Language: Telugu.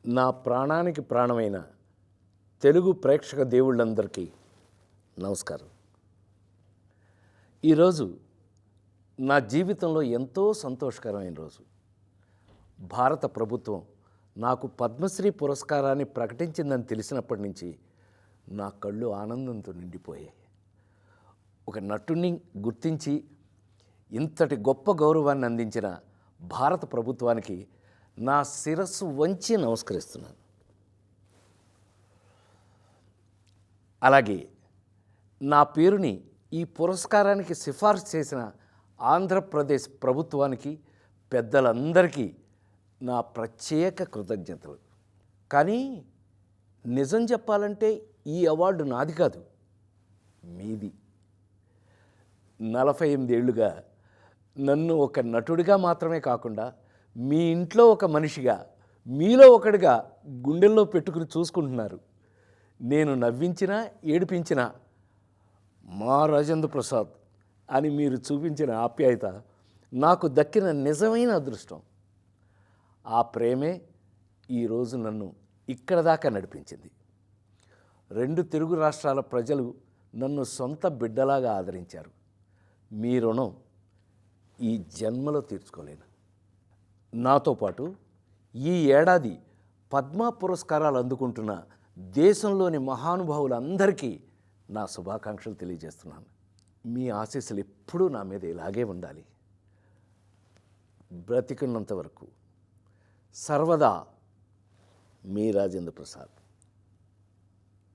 నా ప్రాణానికి ప్రాణమైన తెలుగు ప్రేక్షక దేవుళ్ళందరికీ నమస్కారం. ఈరోజు నా జీవితంలో ఎంతో సంతోషకరమైన రోజు. భారత ప్రభుత్వం నాకు పద్మశ్రీ పురస్కారాన్ని ప్రకటించిందని తెలిసినప్పటి నుంచి నా కళ్ళు ఆనందంతో నిండిపోయాయి. ఒక నటుడిని గుర్తించి ఇంతటి గొప్ప గౌరవాన్ని అందించిన భారత ప్రభుత్వానికి నా శిరస్సు వంచి నమస్కరిస్తున్నాను. అలాగే నా పేరుని ఈ పురస్కారానికి సిఫార్సు చేసిన ఆంధ్రప్రదేశ్ ప్రభుత్వానికి, పెద్దలందరికీ నా ప్రత్యేక కృతజ్ఞతలు. కానీ నిజం చెప్పాలంటే ఈ అవార్డు నాది కాదు, మీది. 48 ఏళ్లుగా నన్ను ఒక నటుడిగా మాత్రమే కాకుండా మీ ఇంట్లో ఒక మనిషిగా, మీలో ఒకడిగా గుండెల్లో పెట్టుకుని చూసుకుంటున్నారు. నేను నవ్వించినా ఏడిపించినా మా రాజేంద్ర ప్రసాద్ అని మీరు చూపించిన ఆప్యాయత నాకు దక్కిన నిజమైన అదృష్టం. ఆ ప్రేమే ఈరోజు నన్ను ఇక్కడ దాకా నడిపించింది. 2 తెలుగు రాష్ట్రాల ప్రజలు నన్ను సొంత బిడ్డలాగా ఆదరించారు. మీ రుణం ఈ జన్మలో తీర్చుకోలేను. నాతో పాటు ఈ ఏడాది పద్మ పురస్కారాలు అందుకుంటున్న దేశంలోని మహానుభావులందరికీ నా శుభాకాంక్షలు తెలియజేస్తున్నాను. మీ ఆశీస్సులు ఎప్పుడూ నా మీద ఇలాగే ఉండాలి. బ్రతికున్నంత వరకు సర్వదా మీ రాజేంద్ర ప్రసాద్.